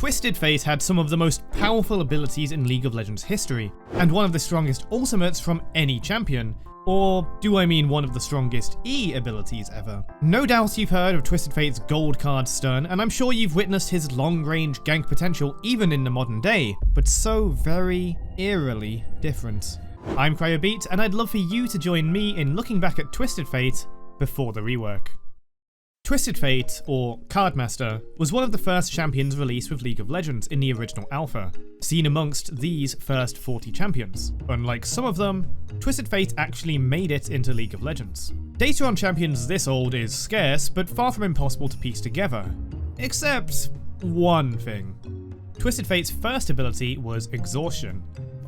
Twisted Fate had some of the most powerful abilities in League of Legends history, and one of the strongest ultimates from any champion. Or do I mean one of the strongest E abilities ever? No doubt you've heard of Twisted Fate's gold card stun, and I'm sure you've witnessed his long-range gank potential even in the modern day, but so very eerily different. I'm Cryobeats, and I'd love for you to join me in looking back at Twisted Fate before the rework. Twisted Fate, or Cardmaster, was one of the first champions released with League of Legends in the original alpha, seen amongst these first 40 champions. Unlike some of them, Twisted Fate actually made it into League of Legends. Data on champions this old is scarce, but far from impossible to piece together. Except one thing. Twisted Fate's first ability was Exhaustion.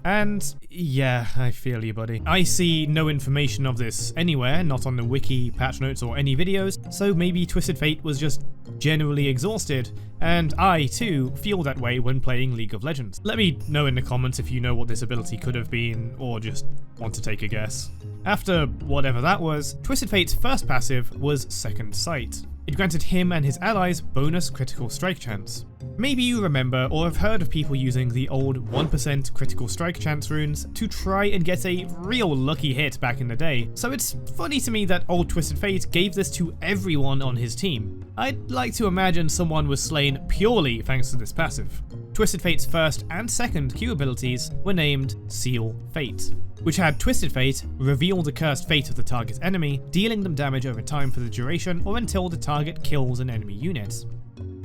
And yeah, I feel you, buddy. I see no information of this anywhere, not on the wiki, patch notes, or any videos, so maybe Twisted Fate was just generally exhausted, and I too feel that way when playing League of Legends. Let me know in the comments if you know what this ability could have been, or just want to take a guess. After whatever that was, Twisted Fate's first passive was Second Sight. It granted him and his allies bonus critical strike chance. Maybe you remember or have heard of people using the old 1% critical strike chance runes to try and get a real lucky hit back in the day, so it's funny to me that old Twisted Fate gave this to everyone on his team. I'd like to imagine someone was slain purely thanks to this passive. Twisted Fate's first and second Q abilities were named Seal Fate, which had Twisted Fate reveal the cursed fate of the target enemy, dealing them damage over time for the duration or until the target kills an enemy unit.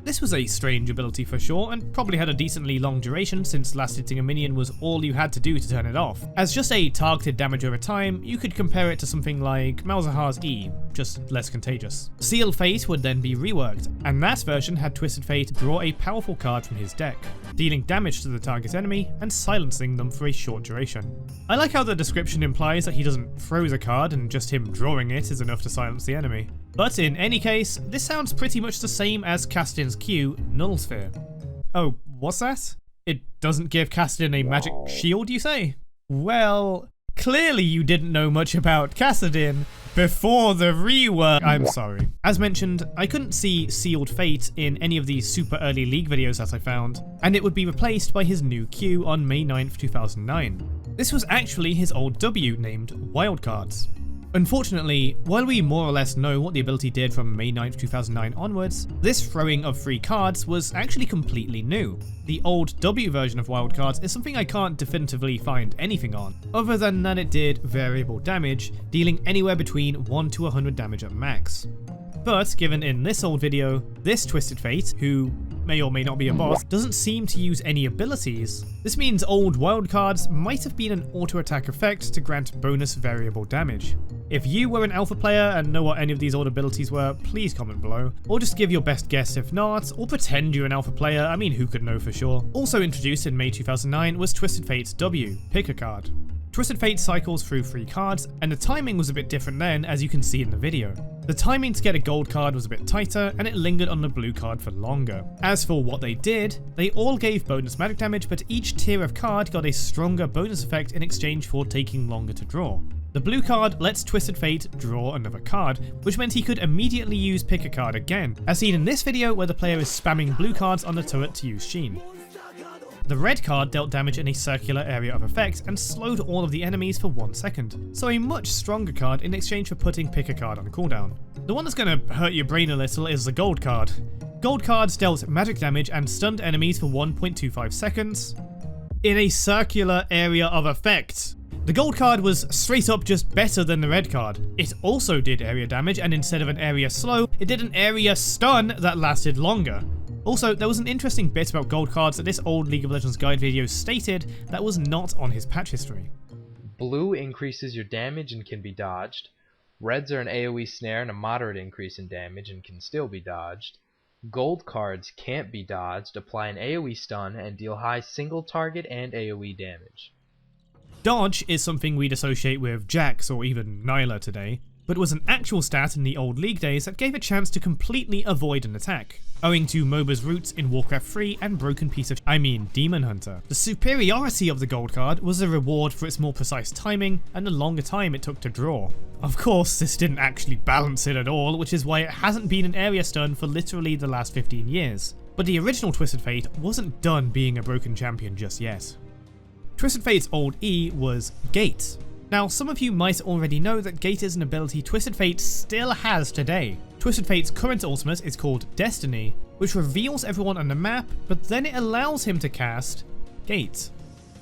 This was a strange ability for sure, and probably had a decently long duration since last hitting a minion was all you had to do to turn it off. As just a targeted damage over time, you could compare it to something like Malzahar's E, just less contagious. Seal Fate would then be reworked, and that version had Twisted Fate draw a powerful card from his deck, dealing damage to the target enemy and silencing them for a short duration. I like how the description implies that he doesn't froze a card and just him drawing it is enough to silence the enemy. But in any case, this sounds pretty much the same as Kassadin's Q, Null Sphere. Oh, what's that? It doesn't give Kassadin a magic shield, you say? Well, clearly you didn't know much about Kassadin before the rework. I'm sorry. As mentioned, I couldn't see Sealed Fate in any of these super early League videos that I found, and it would be replaced by his new Q on May 9th, 2009. This was actually his old W named Wildcards. Unfortunately, while we more or less know what the ability did from May 9th, 2009 onwards, this throwing of free cards was actually completely new. The old W version of Wildcards is something I can't definitively find anything on, other than that it did variable damage, dealing anywhere between 1 to 100 damage at max. But given in this old video, this Twisted Fate, who may or may not be a boss, doesn't seem to use any abilities. This means old wildcards might have been an auto-attack effect to grant bonus variable damage. If you were an alpha player and know what any of these old abilities were, please comment below, or just give your best guess if not, or pretend you're an alpha player, I mean who could know for sure. Also introduced in May 2009 was Twisted Fate's W, pick a card. Twisted Fate cycles through 3 cards, and the timing was a bit different then, as you can see in the video. The timing to get a gold card was a bit tighter, and it lingered on the blue card for longer. As for what they did, they all gave bonus magic damage, but each tier of card got a stronger bonus effect in exchange for taking longer to draw. The blue card lets Twisted Fate draw another card, which meant he could immediately use pick a card again, as seen in this video where the player is spamming blue cards on the turret to use Sheen. The red card dealt damage in a circular area of effect and slowed all of the enemies for 1 second, so a much stronger card in exchange for putting pick a card on cooldown. The one that's going to hurt your brain a little is the gold card. Gold cards dealt magic damage and stunned enemies for 1.25 seconds in a circular area of effect. The gold card was straight up just better than the red card. It also did area damage, and instead of an area slow, it did an area stun that lasted longer. Also, there was an interesting bit about gold cards that this old League of Legends guide video stated that was not on his patch history. Blue increases your damage and can be dodged. Reds are an AoE snare and a moderate increase in damage and can still be dodged. Gold cards can't be dodged, apply an AoE stun, and deal high single target and AoE damage. Dodge is something we'd associate with Jax or even Nyla today, but was an actual stat in the old League days that gave a chance to completely avoid an attack, owing to MOBA's roots in Warcraft 3 and Broken Piece of Demon Hunter. The superiority of the gold card was a reward for its more precise timing and the longer time it took to draw. Of course, this didn't actually balance it at all, which is why it hasn't been an area stun for literally the last 15 years. But the original Twisted Fate wasn't done being a broken champion just yet. Twisted Fate's old E was Gate. Now, some of you might already know that Gate is an ability Twisted Fate still has today. Twisted Fate's current ultimate is called Destiny, which reveals everyone on the map, but then it allows him to cast Gate.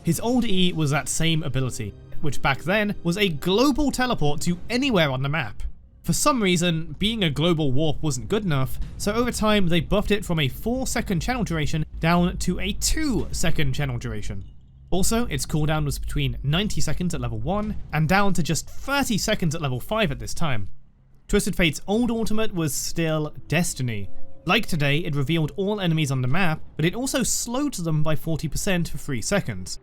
His old E was that same ability, which back then was a global teleport to anywhere on the map. For some reason, being a global warp wasn't good enough, so over time they buffed it from a 4-second channel duration down to a 2-second channel duration. Also, its cooldown was between 90 seconds at level 1 and down to just 30 seconds at level 5 at this time. Twisted Fate's old ultimate was still Destiny. Like today, it revealed all enemies on the map, but it also slowed them by 40% for 3 seconds.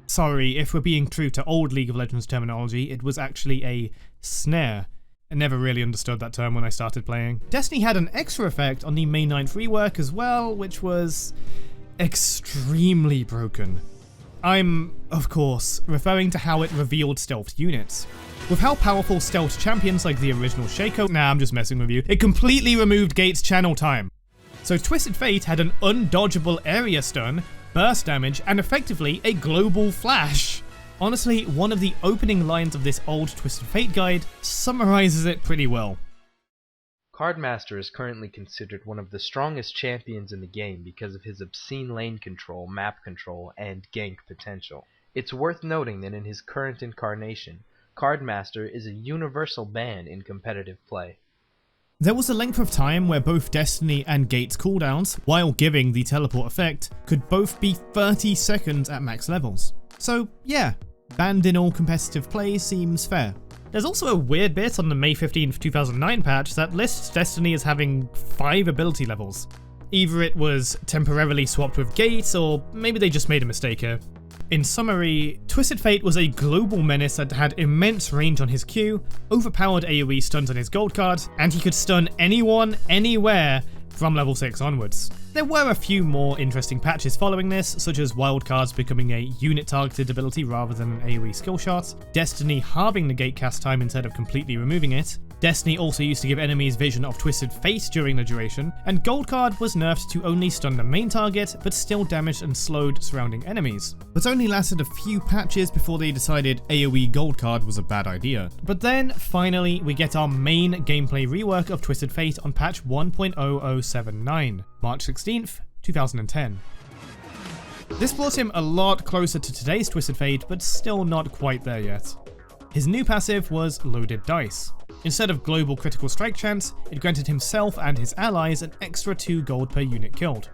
Sorry, if we're being true to old League of Legends terminology, it was actually a snare. I never really understood that term when I started playing. Destiny had an extra effect on the May 9th rework as well, which was extremely broken. I'm, of course, referring to how it revealed stealth units. With how powerful stealth champions like the original Shaco— nah, I'm just messing with you— it completely removed Gate's channel time. So Twisted Fate had an undodgeable area stun, burst damage, and effectively a global flash. Honestly, one of the opening lines of this old Twisted Fate guide summarizes it pretty well. Cardmaster is currently considered one of the strongest champions in the game because of his obscene lane control, map control, and gank potential. It's worth noting that in his current incarnation, Cardmaster is a universal ban in competitive play. There was a length of time where both Destiny and Gate's cooldowns, while giving the teleport effect, could both be 30 seconds at max levels. So yeah, banned in all competitive play seems fair. There's also a weird bit on the May 15th, 2009 patch that lists Destiny as having 5 ability levels. Either it was temporarily swapped with Gate, or maybe they just made a mistake here. In summary, Twisted Fate was a global menace that had immense range on his Q, overpowered AoE stuns on his gold card, and he could stun anyone, anywhere, from level 6 onwards. There were a few more interesting patches following this, such as wildcards becoming a unit-targeted ability rather than an AoE skill shot, Destiny halving the gate cast time instead of completely removing it, Destiny also used to give enemies vision of Twisted Fate during the duration, and Gold Card was nerfed to only stun the main target, but still damaged and slowed surrounding enemies. But only lasted a few patches before they decided AoE Gold Card was a bad idea. But then, finally, we get our main gameplay rework of Twisted Fate on patch 1.0079, March 16th, 2010. This brought him a lot closer to today's Twisted Fate, but still not quite there yet. His new passive was Loaded Dice. Instead of global critical strike chance, it granted himself and his allies an extra 2 gold per unit killed.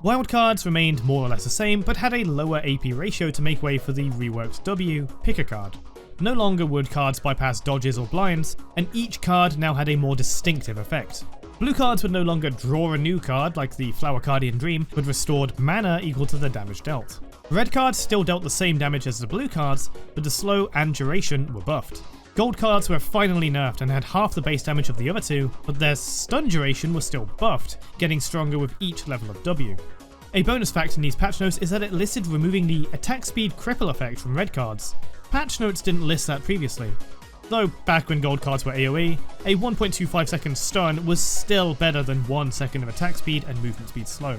Wildcards remained more or less the same, but had a lower AP ratio to make way for the reworked W, Pick a Card. No longer would cards bypass dodges or blinds, and each card now had a more distinctive effect. Blue cards would no longer draw a new card like the Flower Cardian Dream, but restored mana equal to the damage dealt. Red cards still dealt the same damage as the blue cards, but the slow and duration were buffed. Gold cards were finally nerfed and had half the base damage of the other two, but their stun duration was still buffed, getting stronger with each level of W. A bonus fact in these patch notes is that it listed removing the attack speed cripple effect from red cards. Patch notes didn't list that previously. Though back when gold cards were AoE, a 1.25 second stun was still better than 1 second of attack speed and movement speed slow.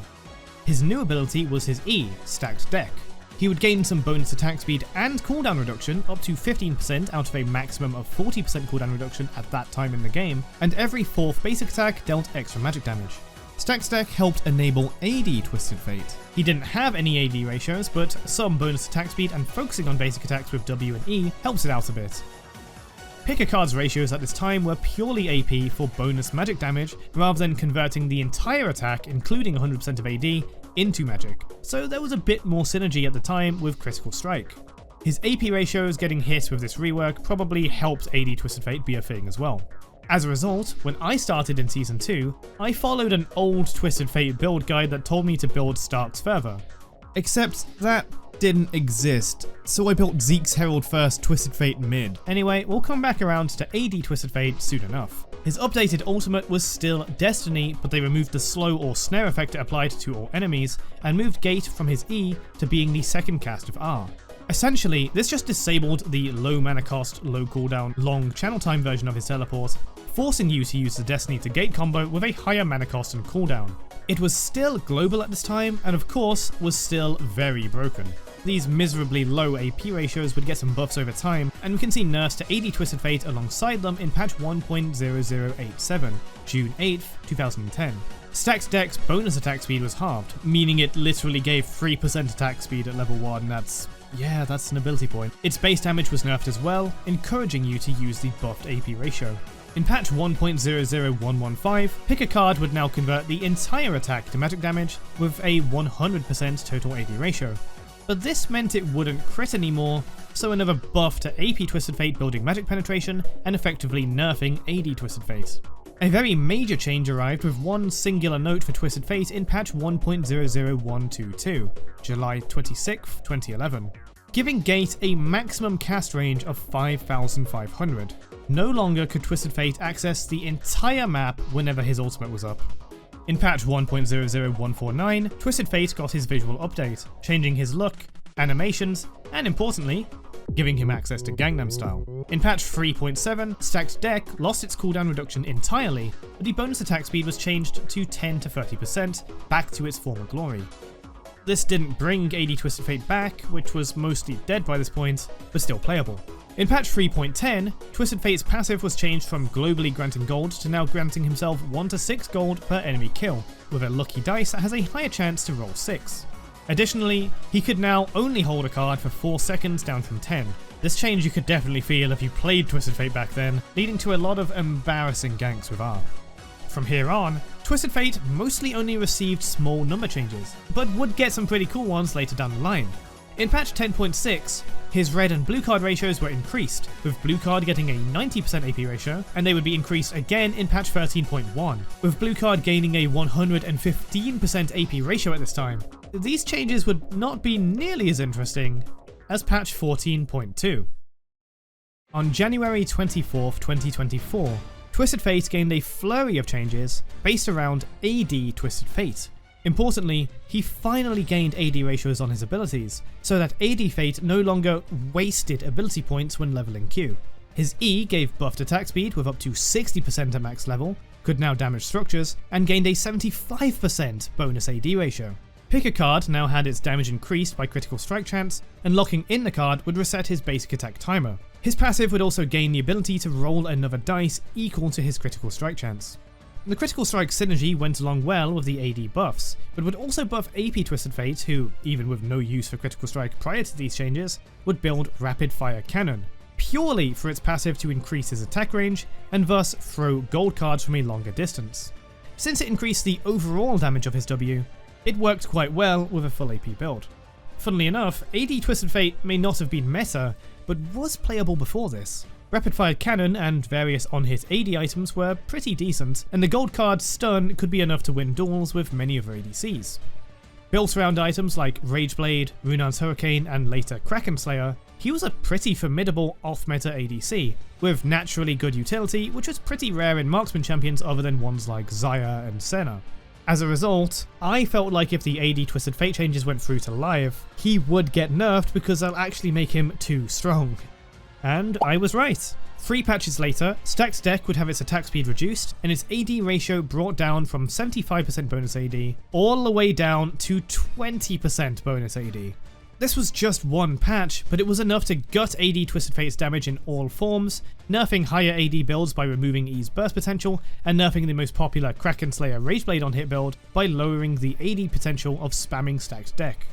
His new ability was his E, Stacked Deck. He would gain some bonus attack speed and cooldown reduction, up to 15% out of a maximum of 40% cooldown reduction at that time in the game, and every 4th basic attack dealt extra magic damage. Stacked Deck helped enable AD Twisted Fate. He didn't have any AD ratios, but some bonus attack speed and focusing on basic attacks with W and E helps it out a bit. Pick a Card's ratios at this time were purely AP for bonus magic damage, rather than converting the entire attack, including 100% of AD, into magic, so there was a bit more synergy at the time with Critical Strike. His AP ratios getting hit with this rework probably helped AD Twisted Fate be a thing as well. As a result, when I started in Season 2, I followed an old Twisted Fate build guide that told me to build Stark's Fervor. Except that didn't exist, so I built Zeke's Herald first, Twisted Fate mid. Anyway, we'll come back around to AD Twisted Fate soon enough. His updated ultimate was still Destiny, but they removed the slow or snare effect it applied to all enemies, and moved Gate from his E to being the second cast of R. Essentially, this just disabled the low mana cost, low cooldown, long channel time version of his teleport, forcing you to use the Destiny to Gate combo with a higher mana cost and cooldown. It was still global at this time, and of course, was still very broken. These miserably low AP ratios would get some buffs over time, and we can see nerfs to AD Twisted Fate alongside them in patch 1.0087, June 8th, 2010. Stacked Deck's bonus attack speed was halved, meaning it literally gave 3% attack speed at level 1, that's an ability point. Its base damage was nerfed as well, encouraging you to use the buffed AP ratio. In patch 1.00115, pick a card would now convert the entire attack to magic damage with a 100% total AD ratio. But this meant it wouldn't crit anymore, so another buff to AP Twisted Fate building magic penetration and effectively nerfing AD Twisted Fate. A very major change arrived with one singular note for Twisted Fate in patch 1.00122, July 26, 2011, giving Gate a maximum cast range of 5,500. No longer could Twisted Fate access the entire map whenever his ultimate was up. In patch 1.00149, Twisted Fate got his visual update, changing his look, animations, and importantly, giving him access to Gangnam Style. In patch 3.7, Stacked Deck lost its cooldown reduction entirely, but the bonus attack speed was changed to 10 to 30%, back to its former glory. This didn't bring AD Twisted Fate back, which was mostly dead by this point, but still playable. In patch 3.10, Twisted Fate's passive was changed from globally granting gold to now granting himself 1 to 6 gold per enemy kill, with a lucky dice that has a higher chance to roll 6. Additionally, he could now only hold a card for 4 seconds down from 10. This change you could definitely feel if you played Twisted Fate back then, leading to a lot of embarrassing ganks with ARP. From here on, Twisted Fate mostly only received small number changes, but would get some pretty cool ones later down the line. In patch 10.6, his red and blue card ratios were increased, with blue card getting a 90% AP ratio, and they would be increased again in patch 13.1, with blue card gaining a 115% AP ratio at this time. These changes would not be nearly as interesting as patch 14.2. On January 24th, 2024, Twisted Fate gained a flurry of changes based around AD Twisted Fate. Importantly, he finally gained AD ratios on his abilities, so that AD Fate no longer wasted ability points when leveling Q. His E gave buffed attack speed with up to 60% at max level, could now damage structures, and gained a 75% bonus AD ratio. Pick a card now had its damage increased by critical strike chance, and locking in the card would reset his basic attack timer. His passive would also gain the ability to roll another dice equal to his critical strike chance. The critical strike synergy went along well with the AD buffs, but would also buff AP Twisted Fate, who, even with no use for critical strike prior to these changes, would build rapid fire cannon, purely for its passive to increase his attack range, and thus throw gold cards from a longer distance. Since it increased the overall damage of his W, it worked quite well with a full AP build. Funnily enough, AD Twisted Fate may not have been meta, but was playable before this. Rapid Fire Cannon and various on-hit AD items were pretty decent, and the gold card Stun could be enough to win duels with many other ADCs. Built around items like Rageblade, Runar's Hurricane, and later Kraken Slayer, he was a pretty formidable off-meta ADC, with naturally good utility, which was pretty rare in marksman champions other than ones like Xayah and Senna. As a result, I felt like if the AD Twisted Fate changes went through to live, he would get nerfed because they'll actually make him too strong. And I was right. 3 patches later, Stacked Deck would have its attack speed reduced, and its AD ratio brought down from 75% bonus AD, all the way down to 20% bonus AD. This was just one patch, but it was enough to gut AD Twisted Fate's damage in all forms, nerfing higher AD builds by removing E's burst potential, and nerfing the most popular Kraken Slayer Rageblade on hit build by lowering the AD potential of spamming Stacked Deck.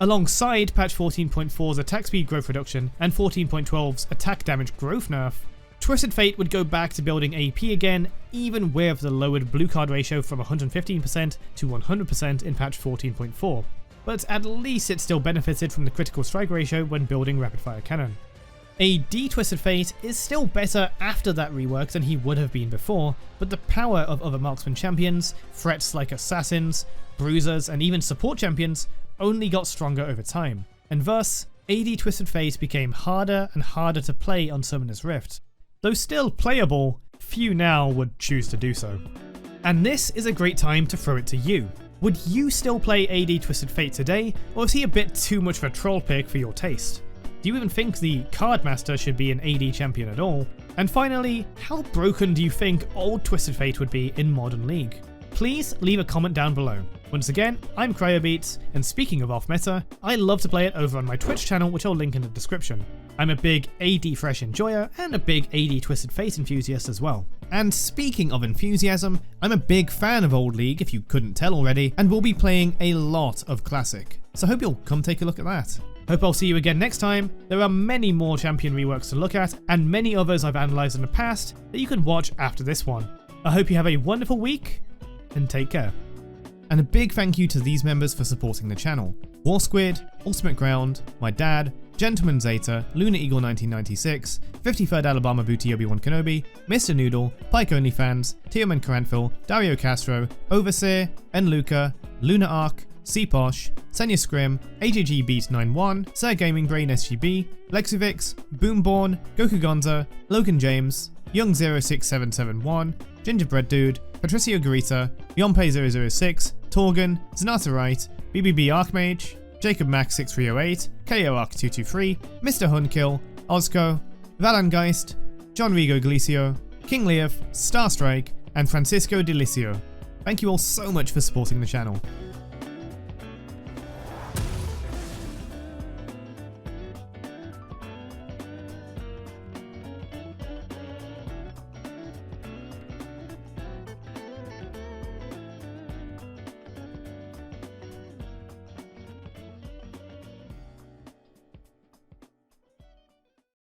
Alongside patch 14.4's attack speed growth reduction and 14.12's attack damage growth nerf, Twisted Fate would go back to building AP again, even with the lowered blue card ratio from 115% to 100% in patch 14.4. But at least it still benefited from the critical strike ratio when building Rapid Fire Cannon. AD Twisted Fate is still better after that rework than he would have been before, but the power of other marksman champions, threats like assassins, bruisers, and even support champions only got stronger over time, and thus, AD Twisted Fate became harder and harder to play on Summoner's Rift. Though still playable, few now would choose to do so. And this is a great time to throw it to you. Would you still play AD Twisted Fate today, or is he a bit too much of a troll pick for your taste? Do you even think the Cardmaster should be an AD champion at all? And finally, how broken do you think old Twisted Fate would be in modern League? Please leave a comment down below. Once again, I'm Cryobeats, and speaking of off-meta, I love to play it over on my Twitch channel, which I'll link in the description. I'm a big AD Fresh enjoyer and a big AD Twisted Fate enthusiast as well. And speaking of enthusiasm, I'm a big fan of Old League, if you couldn't tell already, and will be playing a lot of Classic. So hope you'll come take a look at that. Hope I'll see you again next time. There are many more champion reworks to look at, and many others I've analysed in the past that you can watch after this one. I hope you have a wonderful week, and take care. And a big thank you to these members for supporting the channel: War Squid, Ultimate Ground, my dad, Gentleman Zeta, Luna Eagle 1996, 53rd Alabama Booty Obi-Wan Kenobi, Mr. Noodle, Pike Only Fans, Tioman Caranthil, Dario Castro, Overseer, and Luca, Luna Arc, C-Posh, Senya Scrim, AJG Beat 91, Sir Gaming Brain SGB, Lexivix, Boomborn, Goku Gonza, Logan James, Young 06771, Gingerbread Dude, Patricio Garita, Yompe006, Torgan, Zanata Wright, BBB Archmage, Jacob Max 6308, KO Arc 223, Mr. Hunkill, Ozco, Valangeist, John Rigo Galicio, King Leof, Starstrike, and Francisco Delicio. Thank you all so much for supporting the channel.